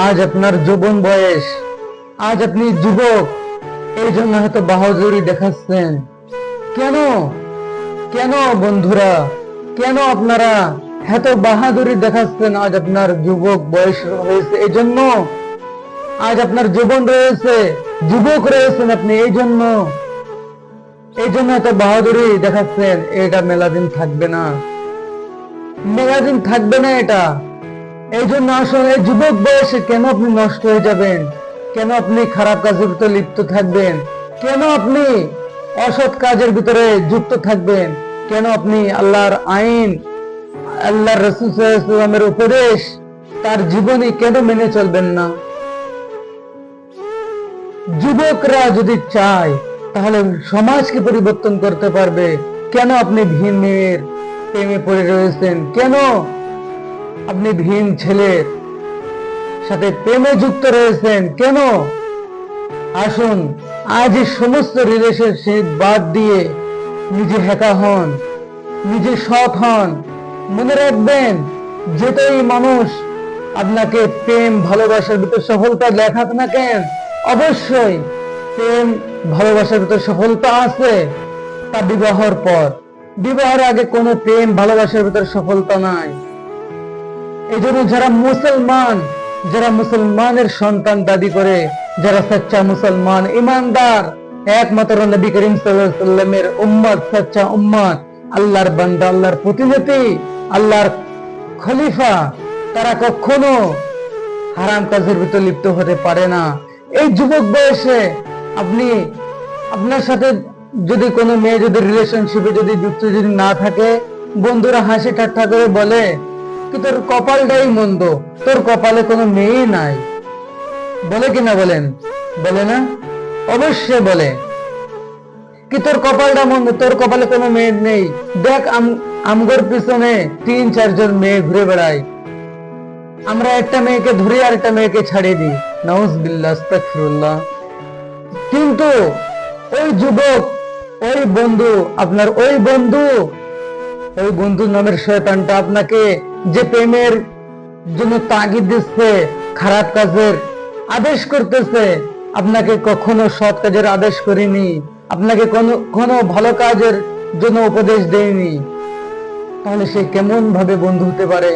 আজ আপনার যৌবন বয়স, আজ আপনি যুবক, এই জন্য হয়তো বাহাদুরি দেখাচ্ছেন। কেন কেন বন্ধুরা, কেন আপনারা এত বাহাদুরি দেখাচ্ছেন? আজ আপনার যুবক বয়স হয়েছে এই জন্য, আজ আপনার যৌবন রয়েছে, যুবক রয়েছেন আপনি, এই জন্য এত বাহাদুরি দেখাচ্ছেন। এটা মেলাদিন থাকবে না, মেলাদিন থাকবে না এটা। এই জন্য আসলে এই যুবক বয়সে কেন আপনি নষ্ট হয়ে যাবেন? কেন আপনি খারাপ কাজের ভিতরে লিপ্ত থাকবেন? কেন আপনি অসৎ কাজের ভিতরে যুক্ত থাকবেন? কেন আপনি আল্লাহর আইন, আল্লাহর রাসূল সাল্লাল্লাহু আলাইহি ওয়াসাল্লামের উপদেশ, তার জীবনী কেন মেনে চলবেন না? যুবকরা যদি চায় তাহলে সমাজকে পরিবর্তন করতে পারবে। কেন আপনি ভিন মেয়ের প্রেমে পড়ে রয়েছেন? কেন আপনি ভিন ছেলের সাথে প্রেমে যুক্ত রয়েছেন? কেন? আসুন আজ এই সমস্ত রিলেশনশিপ বাদ দিয়ে নিজে একা হন, নিজে সৎ হন। মনে রাখবেন, যেটাই মানুষ আপনাকে প্রেম ভালোবাসার ভিতর সফলতা দেখাক না কেন, অবশ্যই প্রেম ভালোবাসার ভিতর সফলতা আছে তা বিবাহের পর। বিবাহের আগে কোনো প্রেম ভালোবাসার ভিতর সফলতা নাই। এই জন্য যারা মুসলমানের সন্তান দাবি করে, যারা সচ্চা মুসলমান ইমানদার, একমাত্র নবী করিম সাল্লাল্লাহু আলাইহি ওয়াসাল্লামের উম্মত, সচ্চা উম্মত, আল্লাহর বান্দা, আল্লাহর প্রতিনিধি, আল্লাহর খলিফা, তারা কখনো হারাম কাজের ভিতর লিপ্ত হতে পারে না। এই যুবক বয়সে আপনি, আপনার সাথে যদি কোনো মেয়ে যদি রিলেশনশিপে যদি যুক্ত যদি না থাকে, বন্ধুরা হাসি ঠাট্টা করে বলে কি তোর কপালটাই মন্দ, তোর কপালে কোনো মেয়ে নাই। বলে কিনা বলেন? বলে না? অবশ্যই বলে কি তোর কপালটা মন্দ, তোর কপালে কোনো মেয়ে নেই। দেখ আমগোর পিছনে 3-4 জন মেয়ে ঘুরে বেড়ায়, আমরা একটা মেয়েকে ধরে আর একটা মেয়েকে ছাড়িয়ে দিই। নাউজুবিল্লাহ, আস্তাগফিরুল্লাহ। কিন্তু ওই যুবক, ওই বন্ধু, আপনার ওই বন্ধু নামের শয়তানটা আপনাকে যে প্রেমের জন্য তাগিদ দিচ্ছে, খারাপ কাজের আদেশ করতেছে, আপনাকে কখনো সৎ কাজের আদেশ করিনি, আপনাকে কোনো ভালো কাজের জন্য উপদেশ দেয়নি, তাহলে সে কেমন ভাবে বন্ধু হতে পারে?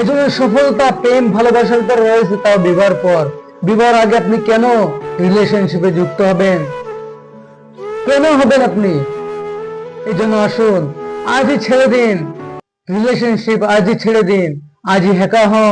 এজন্য সফলতা প্রেম ভালোবাসার ভিতরে রয়েছে, তাও বিবাহের পর। বিবাহের আগে আপনি কেন রিলেশনশিপে যুক্ত হবেন? কেন হবেন আপনি? এই জন্য আসুন আজই ছেড়ে দিন রিলেশনশিপ, আজই ছেড়ে দিন, আজই একা হন।